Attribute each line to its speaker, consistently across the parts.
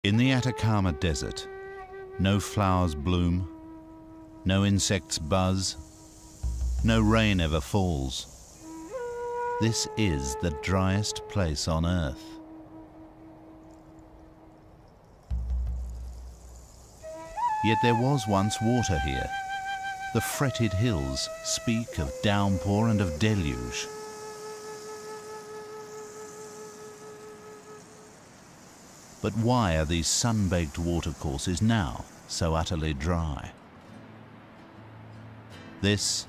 Speaker 1: In the Atacama Desert, no flowers bloom, no insects buzz, no rain ever falls. This is the driest place on Earth. Yet there was once water here. The fretted hills speak of downpour and of deluge. But why are these sun-baked watercourses now so utterly dry? This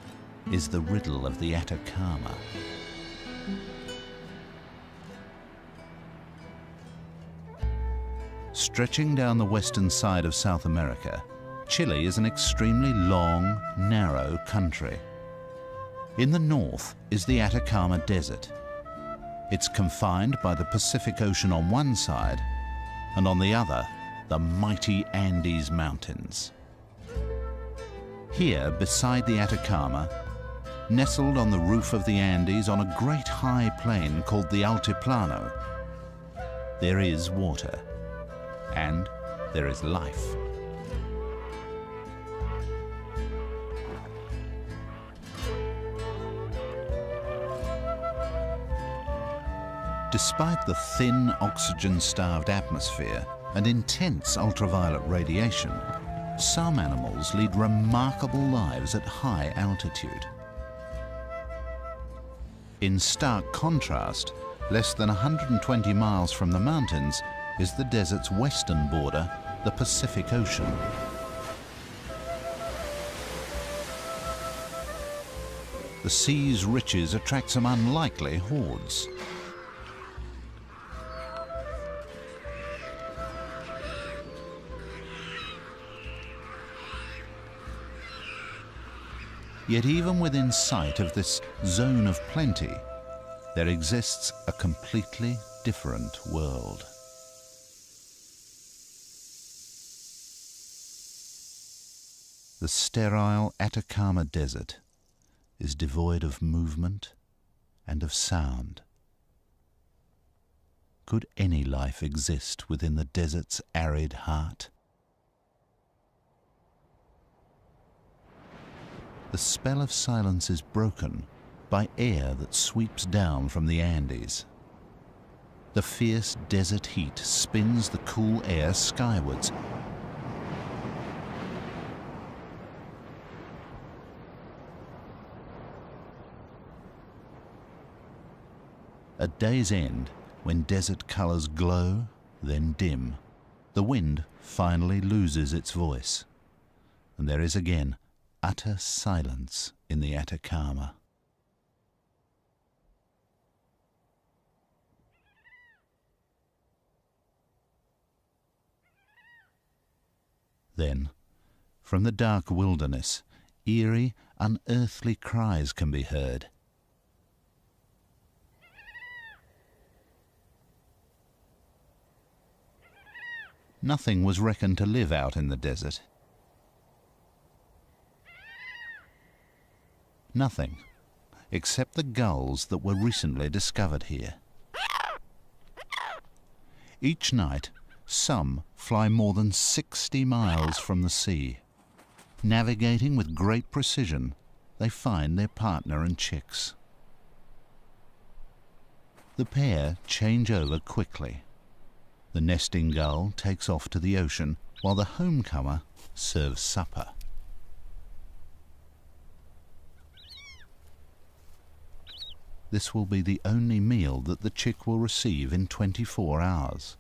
Speaker 1: is the riddle of the Atacama. Stretching down the western side of South America, Chile is an extremely long, narrow country. In the north is the Atacama Desert. It's confined by the Pacific Ocean on one side, and on the other, the mighty Andes Mountains. Here, beside the Atacama, nestled on the roof of the Andes on a great high plain called the Altiplano, there is water, and there is life. Despite the thin, oxygen-starved atmosphere and intense ultraviolet radiation, some animals lead remarkable lives at high altitude. In stark contrast, less than 120 miles from the mountains is the desert's western border, the Pacific Ocean. The sea's riches attract some unlikely hordes. Yet even within sight of this zone of plenty, there exists a completely different world. The sterile Atacama Desert is devoid of movement and of sound. Could any life exist within the desert's arid heart? The spell of silence is broken by air that sweeps down from the Andes. The fierce desert heat spins the cool air skywards. At day's end, when desert colors glow, then dim, the wind finally loses its voice, and there is again utter silence in the Atacama. Then, from the dark wilderness, eerie, unearthly cries can be heard. Nothing was reckoned to live out in the desert. Nothing, except the gulls that were recently discovered here. Each night, some fly more than 60 miles from the sea. Navigating with great precision, they find their partner and chicks. The pair change over quickly. The nesting gull takes off to the ocean, while the homecomer serves supper. This will be the only meal that the chick will receive in 24 hours.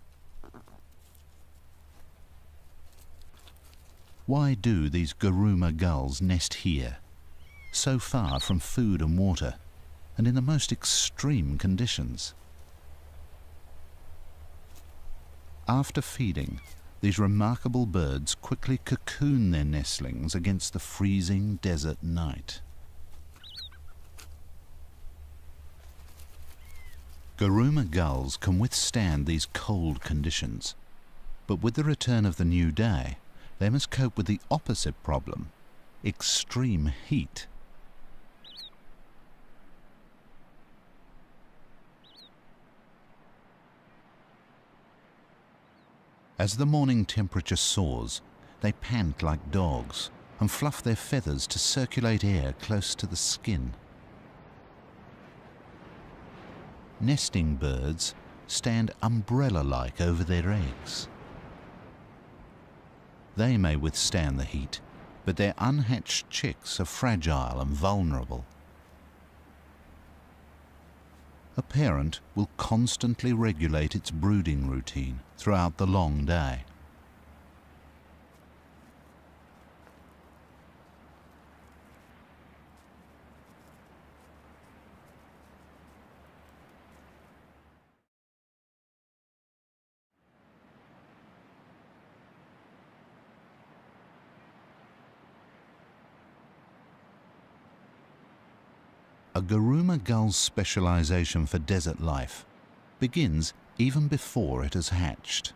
Speaker 1: Why do these Garuma gulls nest here, so far from food and water, and in the most extreme conditions? After feeding, these remarkable birds quickly cocoon their nestlings against the freezing desert night. Garuma gulls can withstand these cold conditions, but with the return of the new day, they must cope with the opposite problem, extreme heat. As the morning temperature soars, they pant like dogs and fluff their feathers to circulate air close to the skin. Nesting birds stand umbrella-like over their eggs. They may withstand the heat, but their unhatched chicks are fragile and vulnerable. A parent will constantly regulate its brooding routine throughout the long day. A Guruma gull's specialization for desert life begins even before it has hatched.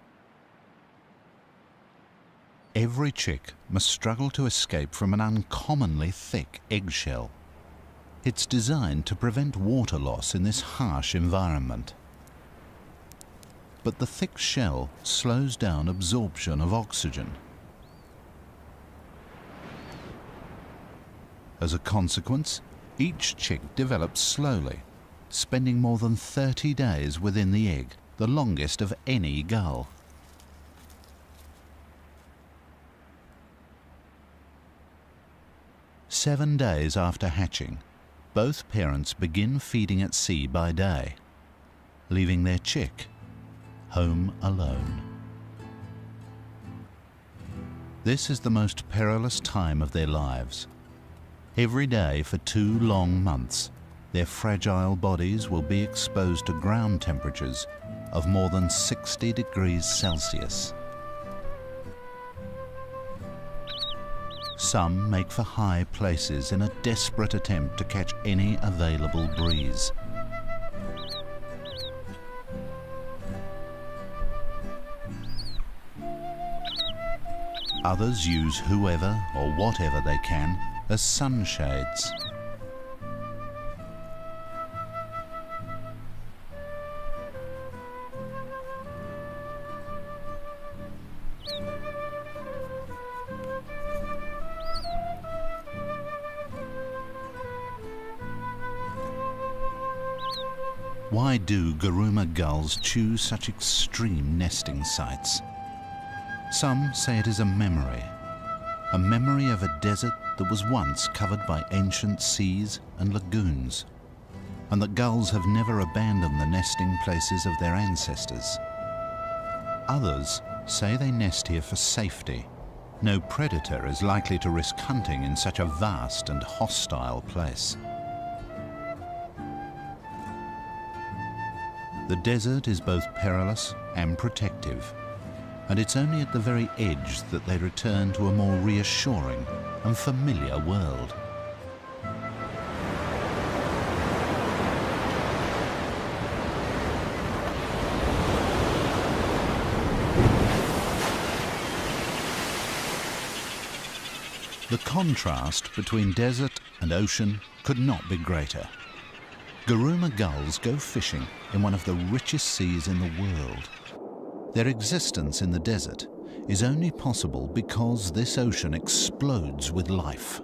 Speaker 1: Every chick must struggle to escape from an uncommonly thick eggshell. It's designed to prevent water loss in this harsh environment. But the thick shell slows down absorption of oxygen. As a consequence, each chick develops slowly, spending more than 30 days within the egg, the longest of any gull. "7 days after hatching, both parents begin feeding at sea by day, leaving their chick home alone. This is the most perilous time of their lives. Every day for 2 long months, their fragile bodies will be exposed to ground temperatures of more than 60 degrees Celsius. Some make for high places in a desperate attempt to catch any available breeze. Others use whoever or whatever they can as sunshades. Why do Guruma gulls choose such extreme nesting sites? Some say it is a memory of a desert that was once covered by ancient seas and lagoons, and that gulls have never abandoned the nesting places of their ancestors. Others say they nest here for safety. No predator is likely to risk hunting in such a vast and hostile place. The desert is both perilous and protective, and it's only at the very edge that they return to a more reassuring and familiar world. The contrast between desert and ocean could not be greater. Guruma gulls go fishing in one of the richest seas in the world. Their existence in the desert is only possible because this ocean explodes with life.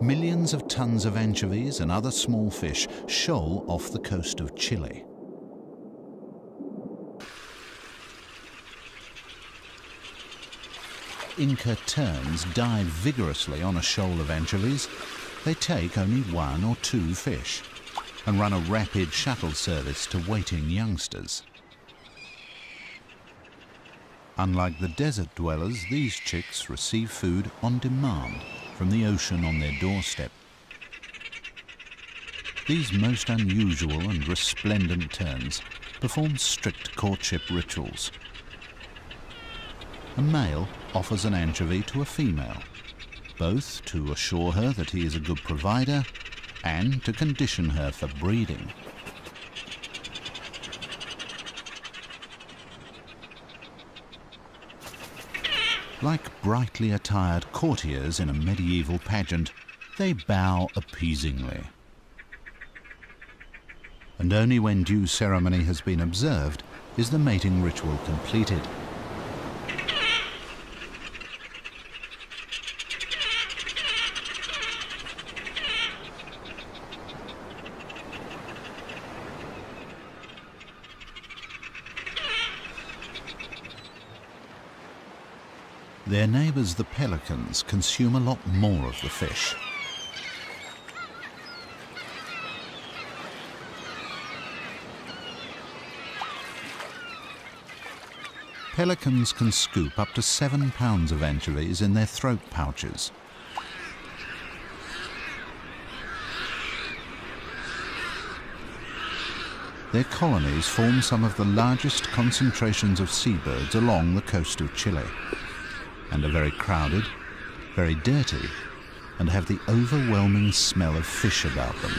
Speaker 1: Millions of tons of anchovies and other small fish shoal off the coast of Chile. Inca terns dive vigorously on a shoal of anchovies. They take only 1 or 2 fish and run a rapid shuttle service to waiting youngsters. Unlike the desert dwellers, these chicks receive food on demand from the ocean on their doorstep. These most unusual and resplendent terns perform strict courtship rituals. A male offers an anchovy to a female, both to assure her that he is a good provider and to condition her for breeding. Like brightly attired courtiers in a medieval pageant, they bow appeasingly. And only when due ceremony has been observed is the mating ritual completed. Their neighbours, the pelicans, consume a lot more of the fish. Pelicans can scoop up to 7 pounds of anchovies in their throat pouches. Their colonies form some of the largest concentrations of seabirds along the coast of Chile, and are very crowded, very dirty, and have the overwhelming smell of fish about them.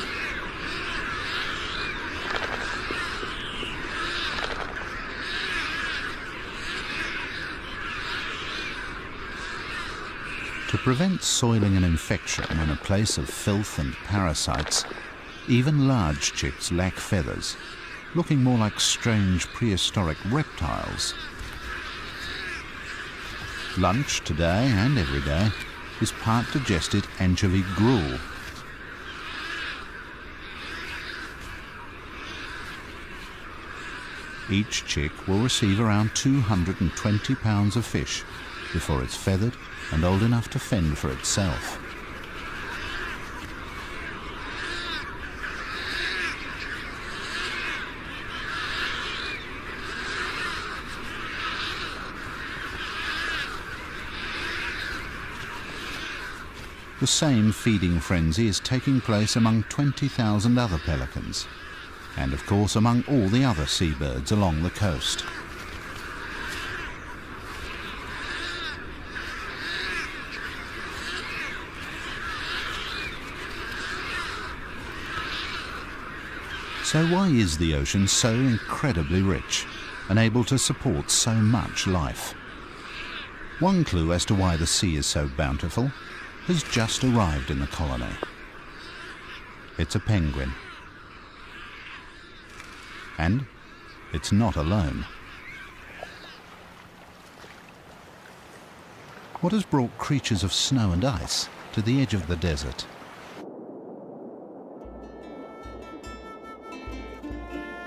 Speaker 1: To prevent soiling and infection in a place of filth and parasites, even large chicks lack feathers, looking more like strange prehistoric reptiles. Lunch today and every day is part digested anchovy gruel. Each chick will receive around 220 pounds of fish before it's feathered and old enough to fend for itself. The same feeding frenzy is taking place among 20,000 other pelicans, and of course among all the other seabirds along the coast. So why is the ocean so incredibly rich and able to support so much life? One clue as to why the sea is so bountiful has just arrived in the colony. It's a penguin. And it's not alone. What has brought creatures of snow and ice to the edge of the desert?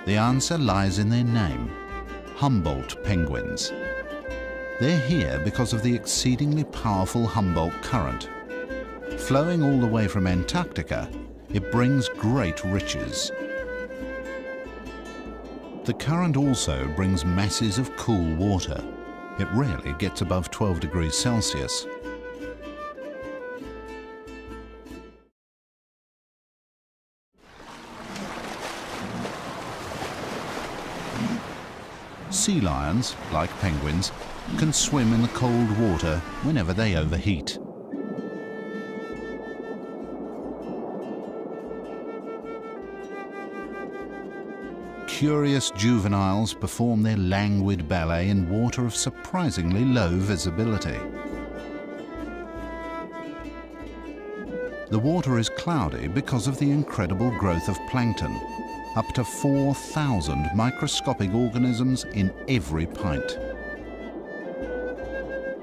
Speaker 1: The answer lies in their name, Humboldt penguins. They're here because of the exceedingly powerful Humboldt current. Flowing all the way from Antarctica, it brings great riches. The current also brings masses of cool water. It rarely gets above 12 degrees Celsius. Sea lions, like penguins, can swim in the cold water whenever they overheat. Curious juveniles perform their languid ballet in water of surprisingly low visibility. The water is cloudy because of the incredible growth of plankton, up to 4,000 microscopic organisms in every pint.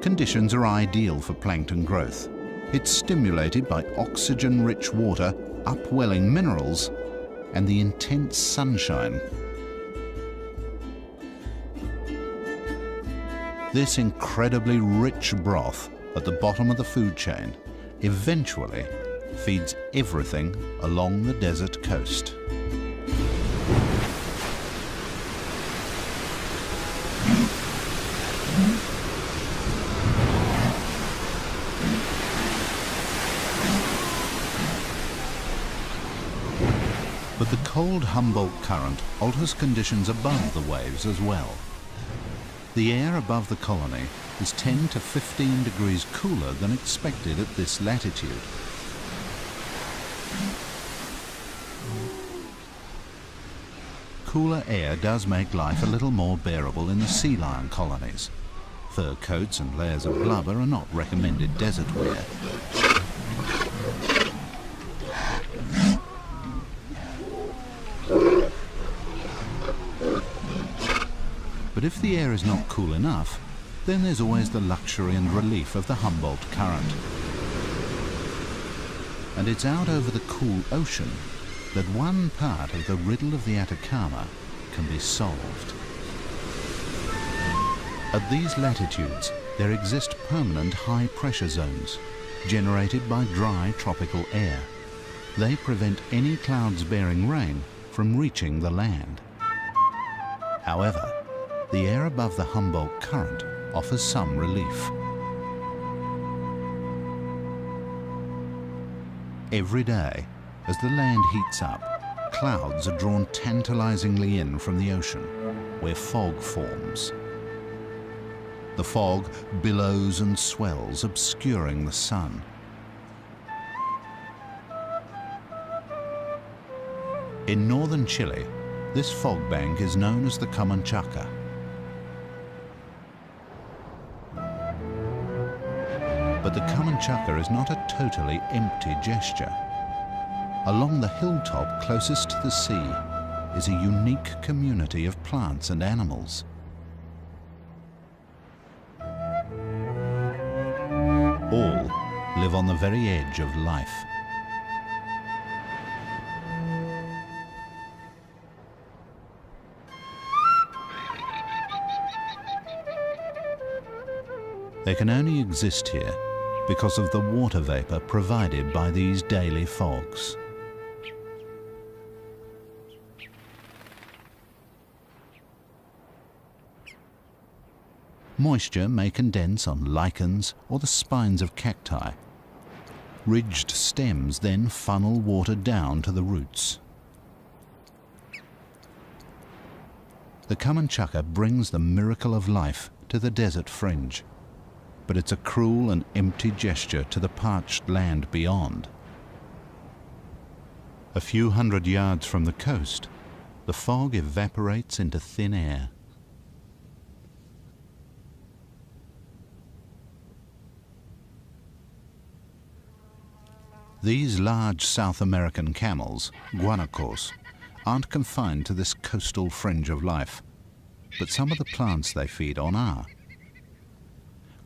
Speaker 1: Conditions are ideal for plankton growth. It's stimulated by oxygen-rich water, upwelling minerals, and the intense sunshine. This incredibly rich broth at the bottom of the food chain eventually feeds everything along the desert coast. But the cold Humboldt current alters conditions above the waves as well. The air above the colony is 10 to 15 degrees cooler than expected at this latitude. Cooler air does make life a little more bearable in the sea lion colonies. Fur coats and layers of blubber are not recommended desert wear. But if the air is not cool enough, then there's always the luxury and relief of the Humboldt current. And it's out over the cool ocean that one part of the riddle of the Atacama can be solved. At these latitudes, there exist permanent high-pressure zones generated by dry tropical air. They prevent any clouds bearing rain from reaching the land. However, the air above the Humboldt Current offers some relief. Every day, as the land heats up, clouds are drawn tantalizingly in from the ocean, where fog forms. The fog billows and swells, obscuring the sun. In northern Chile, this fog bank is known as the Camanchaca. But the Camanchaca is not a totally empty gesture. Along the hilltop closest to the sea is a unique community of plants and animals. All live on the very edge of life. They can only exist here because of the water vapor provided by these daily fogs. Moisture may condense on lichens or the spines of cacti. Ridged stems then funnel water down to the roots. The Camanchaca brings the miracle of life to the desert fringe, but it's a cruel and empty gesture to the parched land beyond. A few hundred yards from the coast, the fog evaporates into thin air. These large South American camels, guanacos, aren't confined to this coastal fringe of life, but some of the plants they feed on are.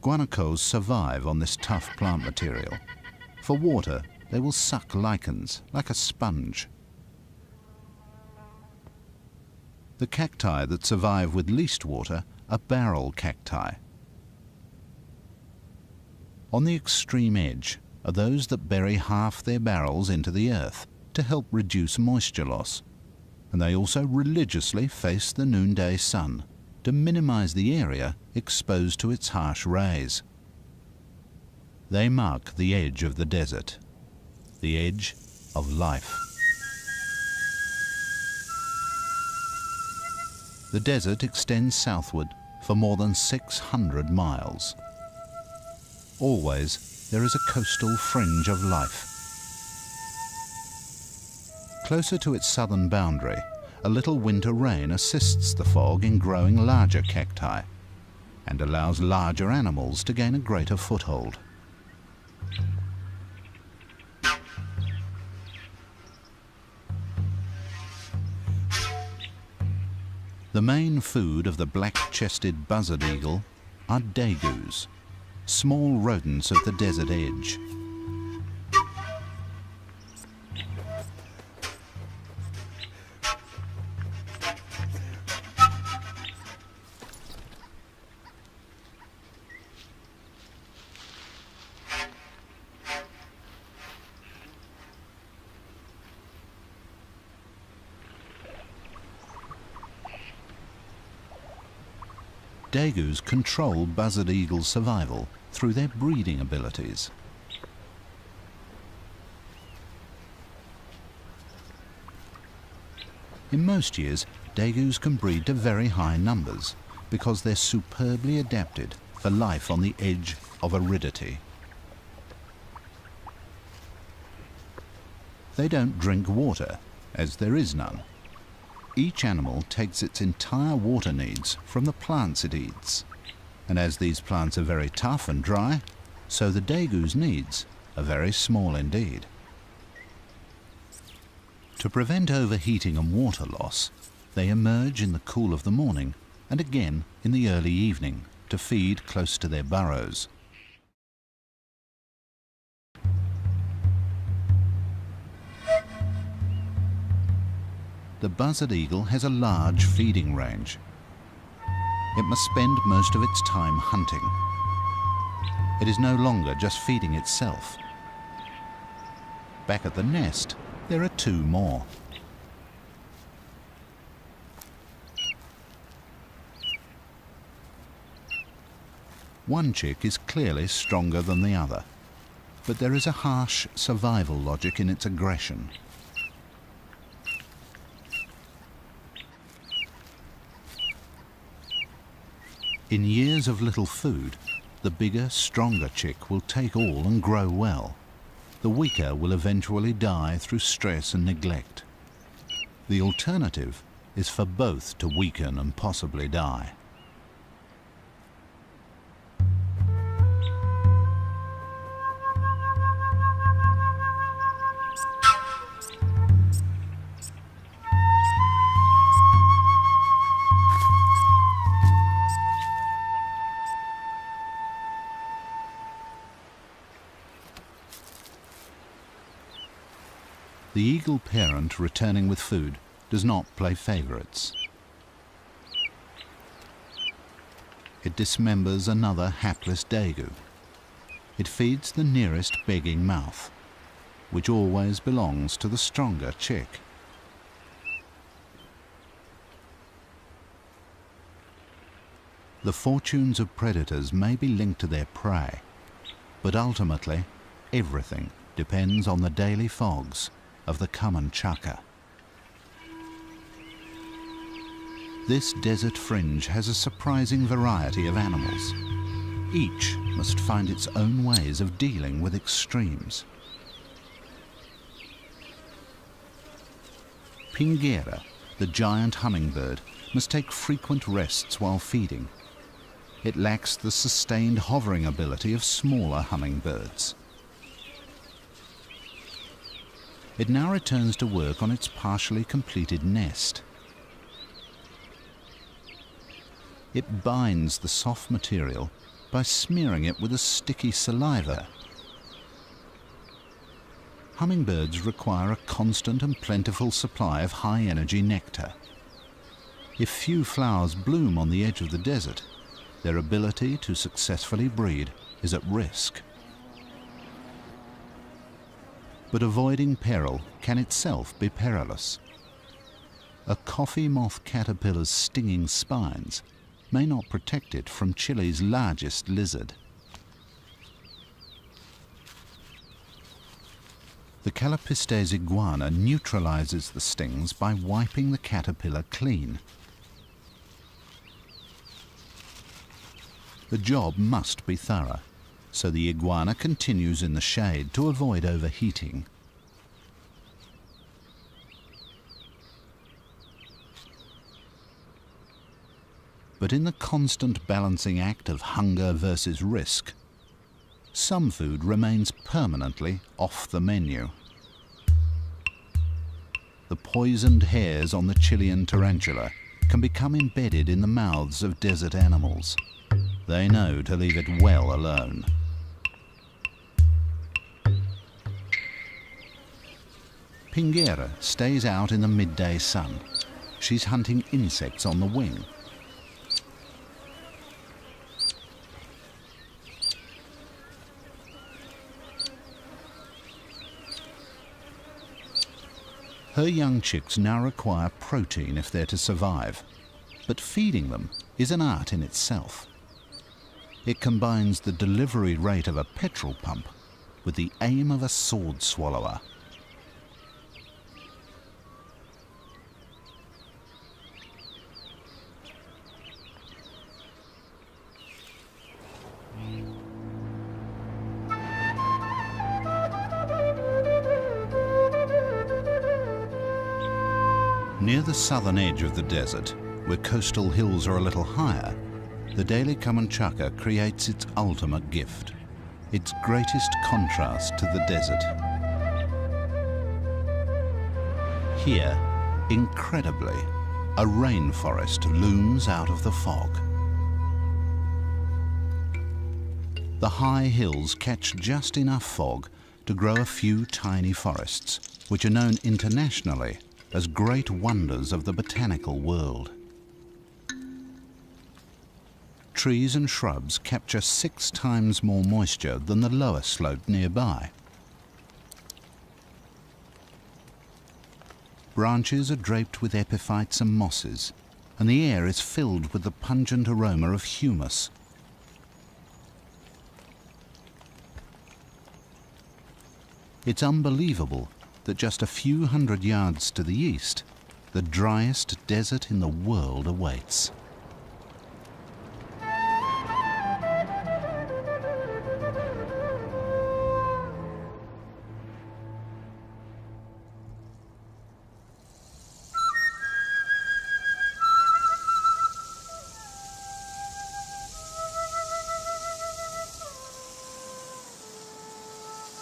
Speaker 1: Guanacos survive on this tough plant material. For water, they will suck lichens like a sponge. The cacti that survive with least water are barrel cacti. On the extreme edge are those that bury half their barrels into the earth to help reduce moisture loss, and they also religiously face the noonday sun to minimize the area exposed to its harsh rays. They mark the edge of the desert, the edge of life. The desert extends southward for more than 600 miles. Always there is a coastal fringe of life. Closer to its southern boundary, a little winter rain assists the fog in growing larger cacti and allows larger animals to gain a greater foothold. The main food of the black-chested buzzard eagle are dagus, small rodents of the desert edge. Dagus control buzzard eagles' survival through their breeding abilities. In most years, dagus can breed to very high numbers because they're superbly adapted for life on the edge of aridity. They don't drink water, as there is none. Each animal takes its entire water needs from the plants it eats. And as these plants are very tough and dry, so the dagus' needs are very small indeed. To prevent overheating and water loss, they emerge in the cool of the morning and again in the early evening to feed close to their burrows. The buzzard eagle has a large feeding range. it must spend most of its time hunting. It is no longer just feeding itself. Back at the nest, there are two more. One chick is clearly stronger than the other, but there is a harsh survival logic in its aggression. In years of little food, the bigger, stronger chick will take all and grow well. The weaker will eventually die through stress and neglect. The alternative is for both to weaken and possibly die. The eagle parent returning with food does not play favorites. It dismembers another hapless daegu. It feeds the nearest begging mouth, which always belongs to the stronger chick. The fortunes of predators may be linked to their prey, but ultimately everything depends on the daily fogs of the common chukar. This desert fringe has a surprising variety of animals. Each must find its own ways of dealing with extremes. Pingera, the giant hummingbird, must take frequent rests while feeding. It lacks the sustained hovering ability of smaller hummingbirds. It now returns to work on its partially completed nest. It binds the soft material by smearing it with a sticky saliva. Hummingbirds require a constant and plentiful supply of high-energy nectar. If few flowers bloom on the edge of the desert, their ability to successfully breed is at risk. But avoiding peril can itself be perilous. A coffee moth caterpillar's stinging spines may not protect it from Chile's largest lizard. The Calopistes iguana neutralizes the stings by wiping the caterpillar clean. The job must be thorough, so the iguana continues in the shade to avoid overheating. But in the constant balancing act of hunger versus risk, some food remains permanently off the menu. The poisoned hairs on the Chilean tarantula can become embedded in the mouths of desert animals. They know to leave it well alone. Pingera stays out in the midday sun. She's hunting insects on the wing. Her young chicks now require protein if they're to survive, but feeding them is an art in itself. It combines the delivery rate of a petrol pump with the aim of a sword swallower. Near the southern edge of the desert, where coastal hills are a little higher, the daily common chukar creates its ultimate gift, its greatest contrast to the desert. Here, incredibly, a rainforest looms out of the fog. The high hills catch just enough fog to grow a few tiny forests, which are known internationally as great wonders of the botanical world. Trees and shrubs capture 6 times more moisture than the lower slope nearby. Branches are draped with epiphytes and mosses, and the air is filled with the pungent aroma of humus. It's unbelievable that just a few hundred yards to the east, the driest desert in the world awaits.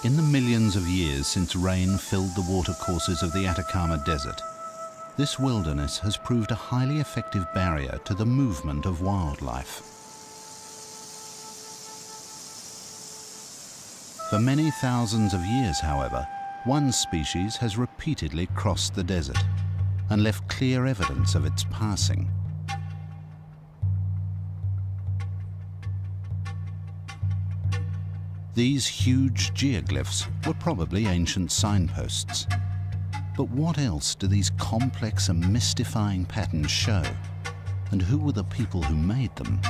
Speaker 1: In the millions of years since rain filled the watercourses of the Atacama Desert, this wilderness has proved a highly effective barrier to the movement of wildlife. For many thousands of years, however, one species has repeatedly crossed the desert and left clear evidence of its passing. These huge geoglyphs were probably ancient signposts. But what else do these complex and mystifying patterns show? And who were the people who made them?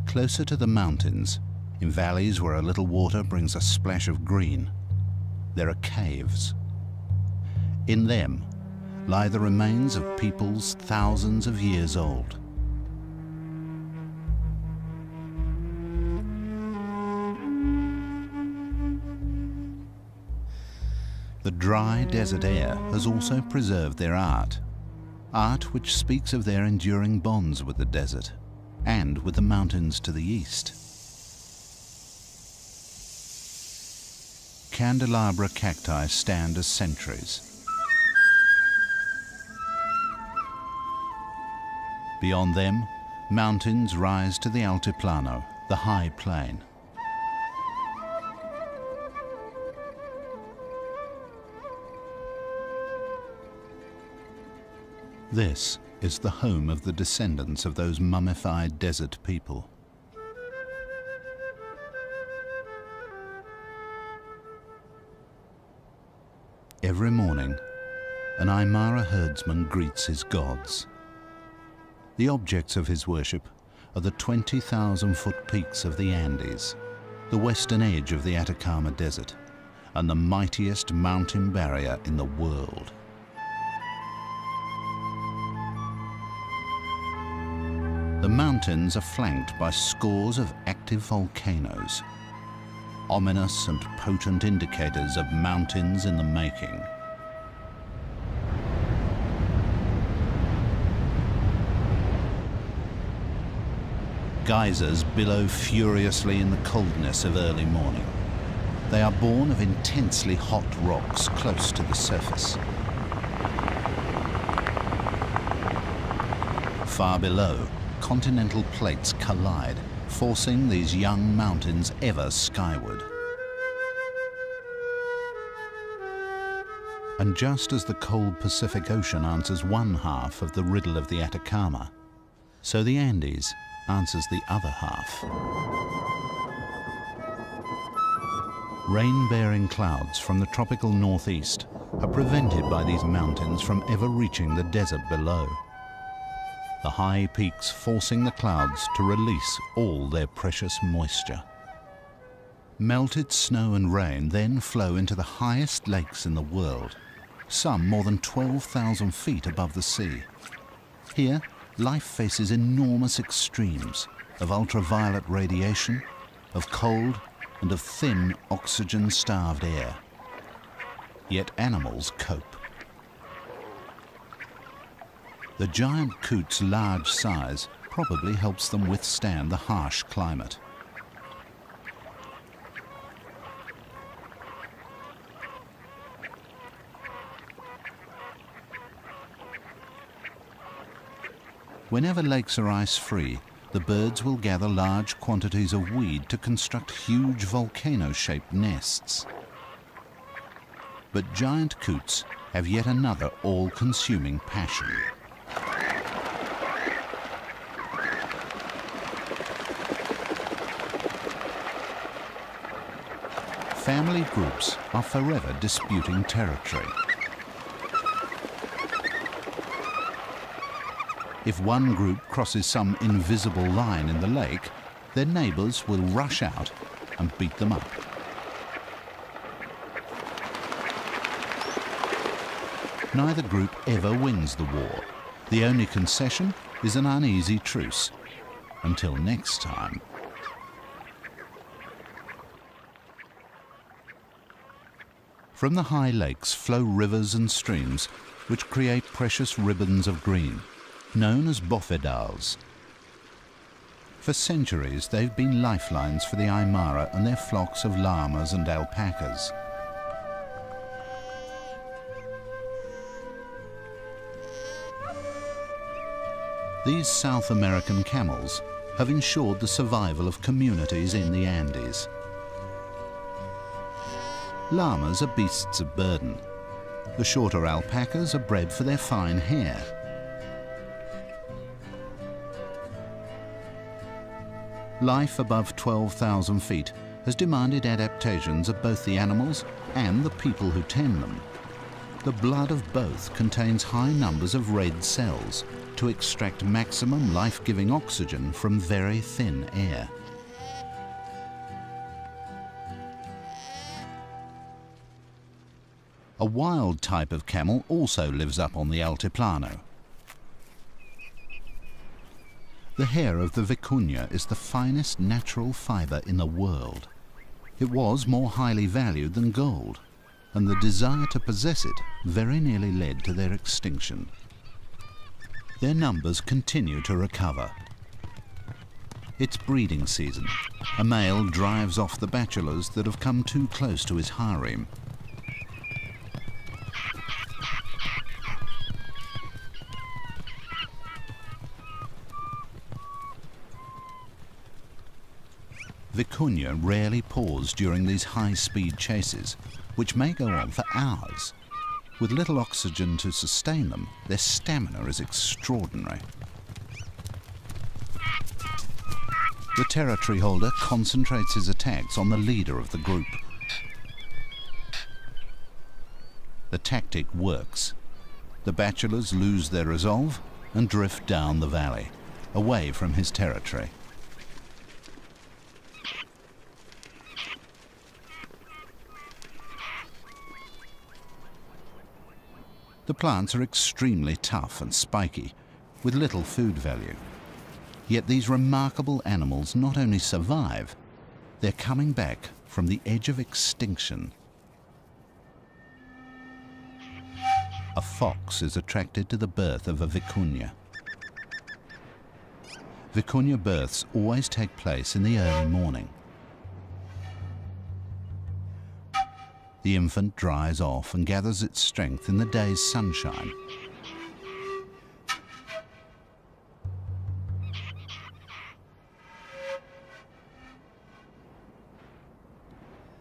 Speaker 1: Closer to the mountains, in valleys where a little water brings a splash of green, there are caves. In them lie the remains of peoples thousands of years old. The dry desert air has also preserved their art which speaks of their enduring bonds with the desert and with the mountains to the east. Candelabra cacti stand as sentries. Beyond them, mountains rise to the Altiplano, the high plain. This is the home of the descendants of those mummified desert people. Every morning, an Aymara herdsman greets his gods. The objects of his worship are the 20,000-foot peaks of the Andes, the western edge of the Atacama Desert, and the mightiest mountain barrier in the world. The mountains are flanked by scores of active volcanoes, ominous and potent indicators of mountains in the making. Geysers billow furiously in the coldness of early morning. They are born of intensely hot rocks close to the surface. Far below, continental plates collide, forcing these young mountains ever skyward. And just as the cold Pacific Ocean answers one half of the riddle of the Atacama, so the Andes answers the other half. Rain-bearing clouds from the tropical northeast are prevented by these mountains from ever reaching the desert below, the high peaks forcing the clouds to release all their precious moisture. Melted snow and rain then flow into the highest lakes in the world, some more than 12,000 feet above the sea. Here, life faces enormous extremes of ultraviolet radiation, of cold, and of thin, oxygen-starved air. Yet animals cope. The giant coot's large size probably helps them withstand the harsh climate. Whenever lakes are ice-free, the birds will gather large quantities of weed to construct huge volcano-shaped nests. But giant coots have yet another all-consuming passion. Family groups are forever disputing territory. If one group crosses some invisible line in the lake, their neighbors will rush out and beat them up. Neither group ever wins the war. The only concession is an uneasy truce. Until next time. From the high lakes flow rivers and streams which create precious ribbons of green, known as bofedals. For centuries, they've been lifelines for the Aymara and their flocks of llamas and alpacas. These South American camels have ensured the survival of communities in the Andes. Llamas are beasts of burden. The shorter alpacas are bred for their fine hair. Life above 12,000 feet has demanded adaptations of both the animals and the people who tend them. The blood of both contains high numbers of red cells to extract maximum life-giving oxygen from very thin air. A wild type of camel also lives up on the Altiplano. The hair of the vicuña is the finest natural fibre in the world. It was more highly valued than gold, and the desire to possess it very nearly led to their extinction. Their numbers continue to recover. It's breeding season. A male drives off the bachelors that have come too close to his harem. Vicuña rarely pause during these high-speed chases, which may go on for hours. With little oxygen to sustain them, their stamina is extraordinary. The territory holder concentrates his attacks on the leader of the group. The tactic works. The bachelors lose their resolve and drift down the valley, away from his territory. The plants are extremely tough and spiky, with little food value. Yet these remarkable animals not only survive, they're coming back from the edge of extinction. A fox is attracted to the birth of a vicuña. Vicuña births always take place in the early morning. The infant dries off and gathers its strength in the day's sunshine.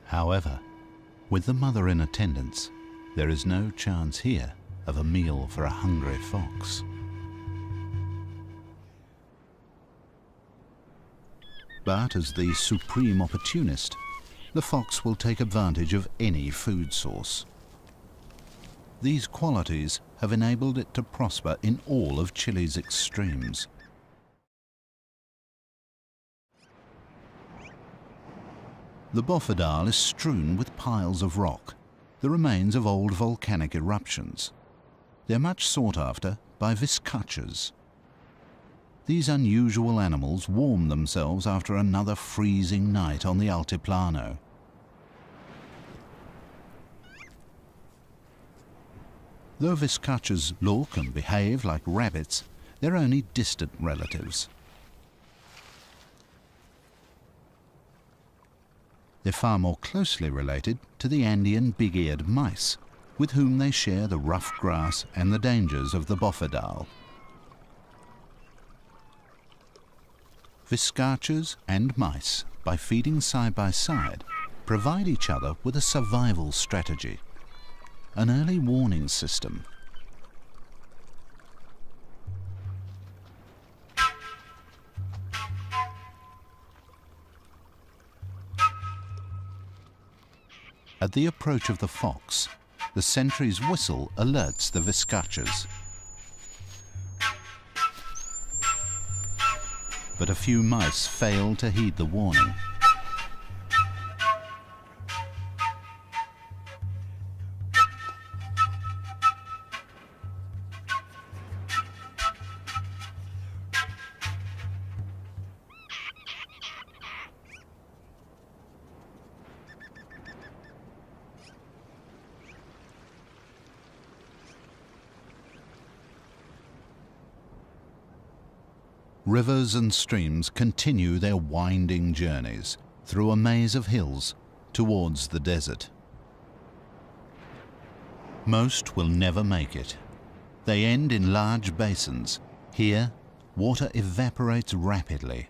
Speaker 1: However, with the mother in attendance, there is no chance here of a meal for a hungry fox. But as the supreme opportunist, the fox will take advantage of any food source. These qualities have enabled it to prosper in all of Chile's extremes. The bofedal is strewn with piles of rock, the remains of old volcanic eruptions. They're much sought after by vizcachas. These unusual animals warm themselves after another freezing night on the Altiplano. Though vizcachas look and behave like rabbits, they're only distant relatives. They're far more closely related to the Andean big-eared mice, with whom they share the rough grass and the dangers of the bofedal. Viscachas and mice, by feeding side by side, provide each other with a survival strategy, an early warning system. At the approach of the fox, the sentry's whistle alerts the viscachas. But a few mice fail to heed the warning. Rivers and streams continue their winding journeys through a maze of hills towards the desert. Most will never make it. They end in large basins. Here, water evaporates rapidly,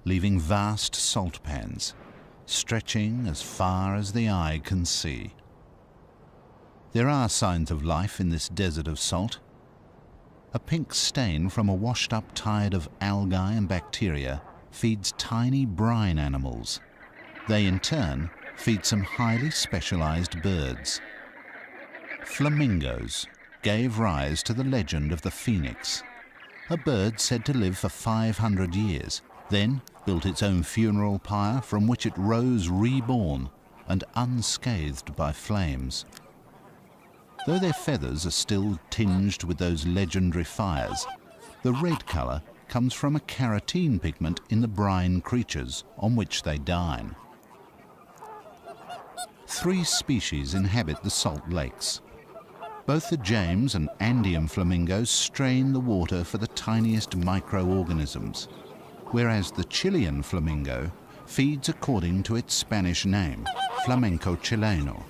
Speaker 1: leaving vast salt pans, stretching as far as the eye can see. There are signs of life in this desert of salt. A pink stain from a washed-up tide of algae and bacteria feeds tiny brine animals. They, in turn, feed some highly specialized birds. Flamingos gave rise to the legend of the phoenix, a bird said to live for 500 years, then built its own funeral pyre from which it rose reborn and unscathed by flames. Though their feathers are still tinged with those legendary fires, the red colour comes from a carotene pigment in the brine creatures on which they dine. 3 species inhabit the salt lakes. Both the James and Andean flamingos strain the water for the tiniest microorganisms, whereas the Chilean flamingo feeds according to its Spanish name, flamenco chileno.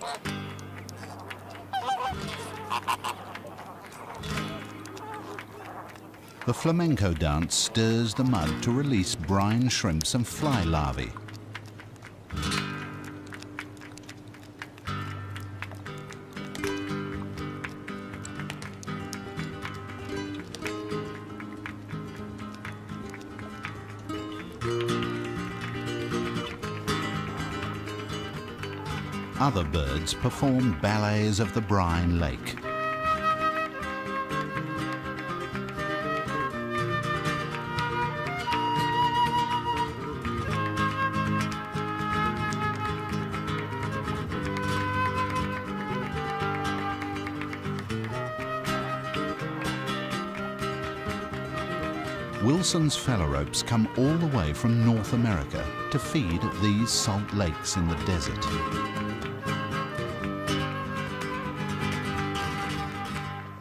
Speaker 1: The flamenco dance stirs the mud to release brine shrimps and fly larvae. Other birds perform ballets of the brine lake. Wilson's phalaropes come all the way from North America to feed at these salt lakes in the desert.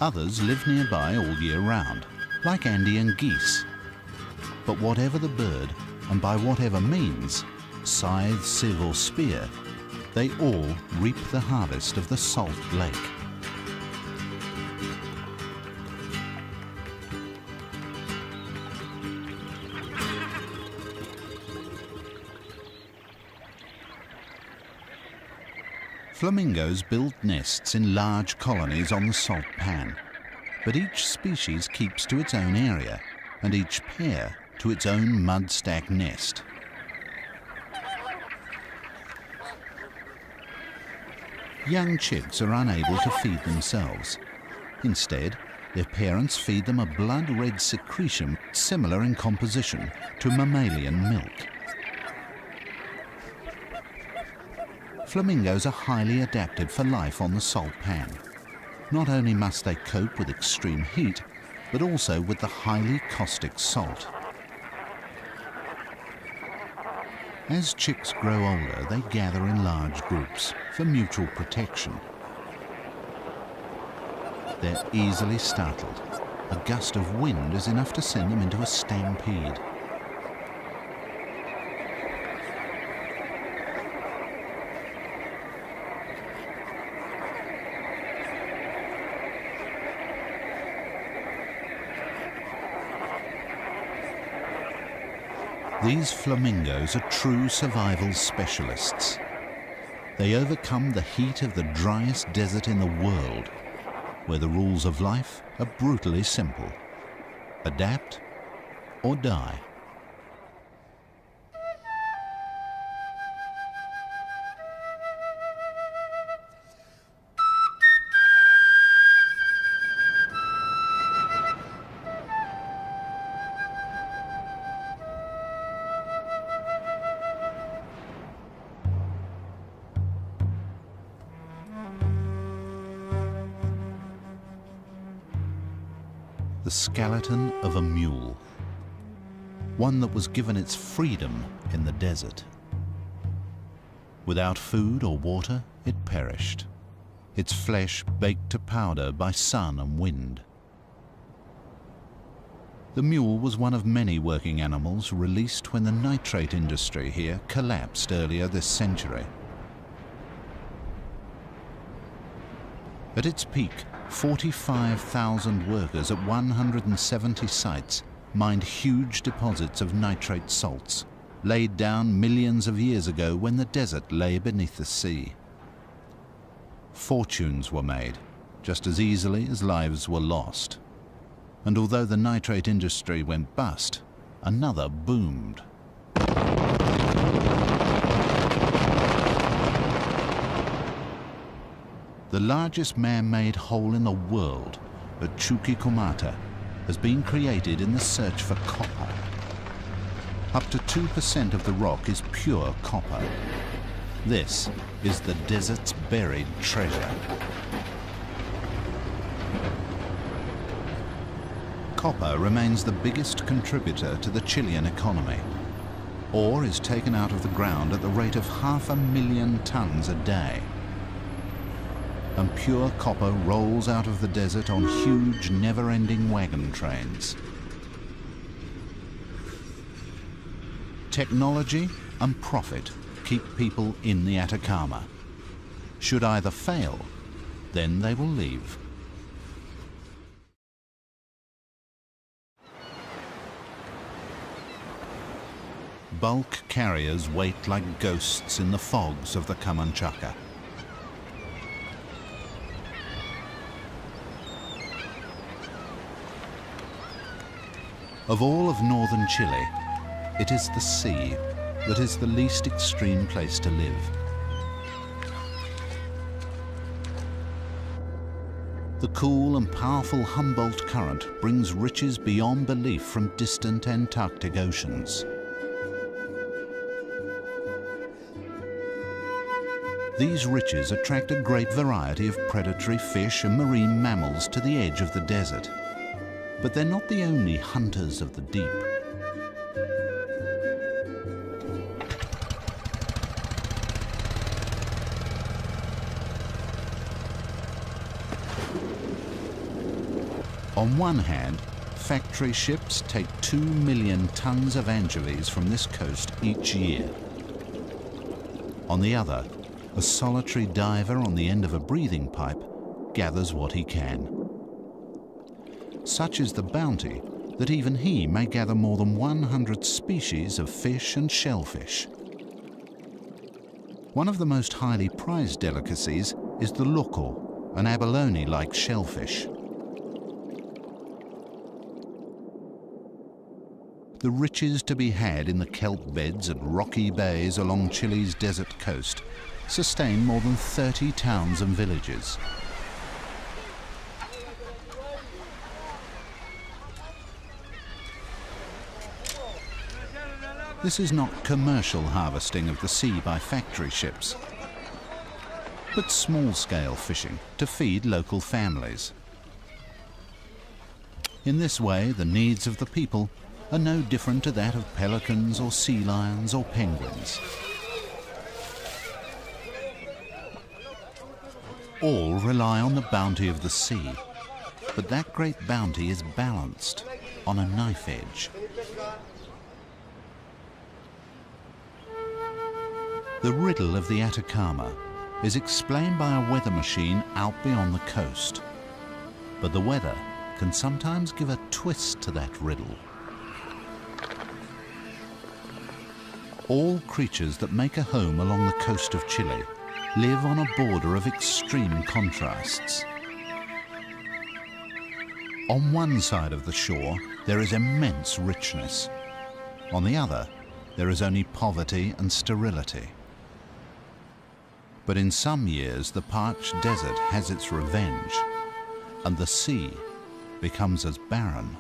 Speaker 1: Others live nearby all year round, like Andean geese. But whatever the bird, and by whatever means, scythe, sieve or spear, they all reap the harvest of the salt lake. Flamingos build nests in large colonies on the salt pan, but each species keeps to its own area, and each pair to its own mud stack nest. Young chicks are unable to feed themselves. Instead, their parents feed them a blood-red secretion similar in composition to mammalian milk. Flamingos are highly adapted for life on the salt pan. Not only must they cope with extreme heat, but also with the highly caustic salt. As chicks grow older, they gather in large groups for mutual protection. They're easily startled. A gust of wind is enough to send them into a stampede. These flamingos are true survival specialists. They overcome the heat of the driest desert in the world, where the rules of life are brutally simple: adapt or die. The skeleton of a mule, one that was given its freedom in the desert. Without food or water, it perished, its flesh baked to powder by sun and wind. The mule was one of many working animals released when the nitrate industry here collapsed earlier this century. At its peak, 45,000 workers at 170 sites mined huge deposits of nitrate salts, laid down millions of years ago when the desert lay beneath the sea. Fortunes were made, just as easily as lives were lost. And although the nitrate industry went bust, another boomed. The largest man-made hole in the world at Chuquicamata has been created in the search for copper. Up to 2% of the rock is pure copper. This is the desert's buried treasure. Copper remains the biggest contributor to the Chilean economy. Ore is taken out of the ground at the rate of 500,000 tons a day. And pure copper rolls out of the desert on huge, never-ending wagon trains. Technology and profit keep people in the Atacama. Should either fail, then they will leave. Bulk carriers wait like ghosts in the fogs of the Camanchaca. Of all of northern Chile, it is the sea that is the least extreme place to live. The cool and powerful Humboldt current brings riches beyond belief from distant Antarctic oceans. These riches attract a great variety of predatory fish and marine mammals to the edge of the desert. But they're not the only hunters of the deep. On one hand, factory ships take 2 million tons of anchovies from this coast each year. On the other, a solitary diver on the end of a breathing pipe gathers what he can. Such is the bounty that even he may gather more than 100 species of fish and shellfish. One of the most highly prized delicacies is the loco, an abalone-like shellfish. The riches to be had in the kelp beds and rocky bays along Chile's desert coast sustain more than 30 towns and villages. This is not commercial harvesting of the sea by factory ships, but small-scale fishing to feed local families. In this way, the needs of the people are no different to that of pelicans or sea lions or penguins. All rely on the bounty of the sea, but that great bounty is balanced on a knife edge. The riddle of the Atacama is explained by a weather machine out beyond the coast. But the weather can sometimes give a twist to that riddle. All creatures that make a home along the coast of Chile live on a border of extreme contrasts. On one side of the shore, there is immense richness. On the other, there is only poverty and sterility. But in some years, the parched desert has its revenge, and the sea becomes as barren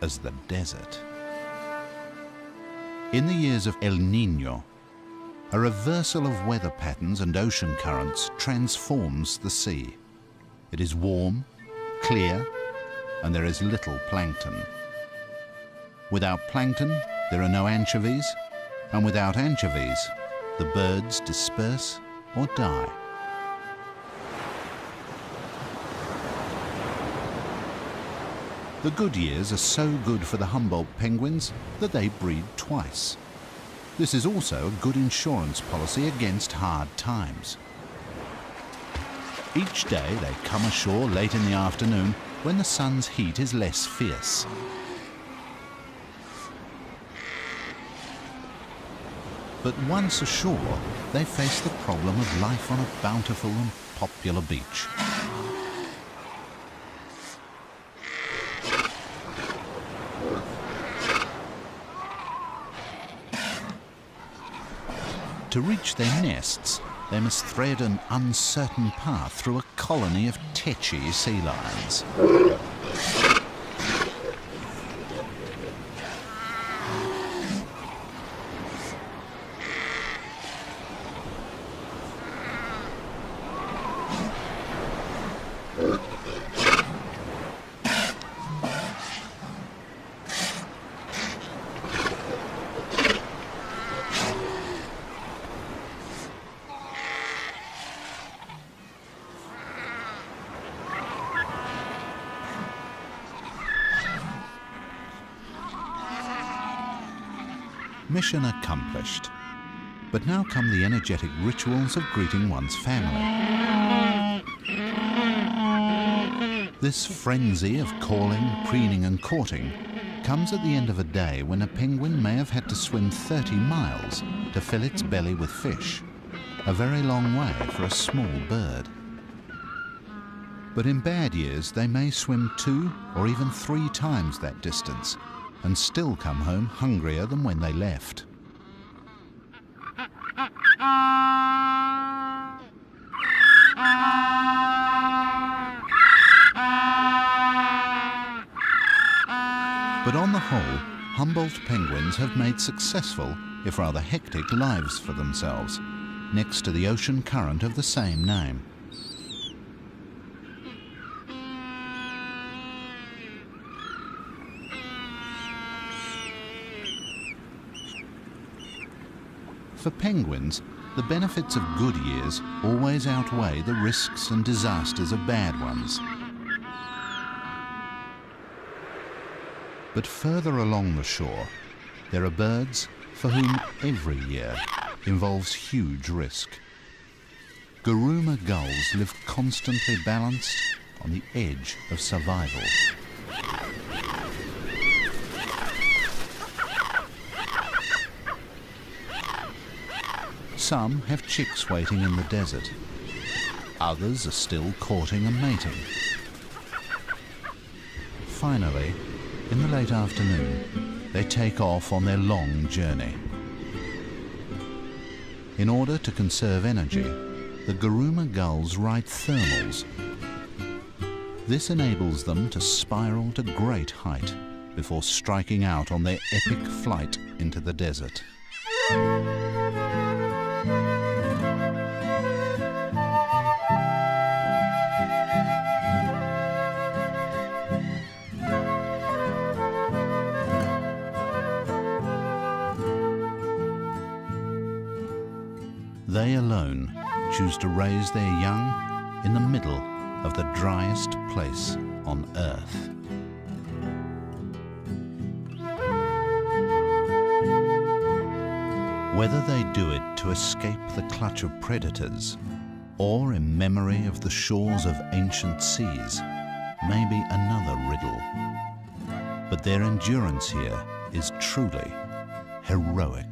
Speaker 1: as the desert. In the years of El Niño, a reversal of weather patterns and ocean currents transforms the sea. It is warm, clear, and there is little plankton. Without plankton, there are no anchovies, and without anchovies, the birds disperse or die. The good years are so good for the Humboldt penguins that they breed twice. This is also a good insurance policy against hard times. Each day they come ashore late in the afternoon when the sun's heat is less fierce. But once ashore, they face the problem of life on a bountiful and popular beach. To reach their nests, they must thread an uncertain path through a colony of tetchy sea lions. Mission accomplished. But now come the energetic rituals of greeting one's family. This frenzy of calling, preening and courting comes at the end of a day when a penguin may have had to swim 30 miles to fill its belly with fish, a very long way for a small bird. But in bad years they may swim 2 or even 3 times that distance and still come home hungrier than when they left. But on the whole, Humboldt penguins have made successful, if rather hectic, lives for themselves, next to the ocean current of the same name. For penguins, the benefits of good years always outweigh the risks and disasters of bad ones. But further along the shore, there are birds for whom every year involves huge risk. Guruma gulls live constantly balanced on the edge of survival. Some have chicks waiting in the desert. Others are still courting and mating. Finally, in the late afternoon, they take off on their long journey. In order to conserve energy, the Guruma gulls ride thermals. This enables them to spiral to great height before striking out on their epic flight into the desert. They alone choose to raise their young in the middle of the driest place on Earth. Whether they do it to escape the clutch of predators or in memory of the shores of ancient seas may be another riddle. But their endurance here is truly heroic.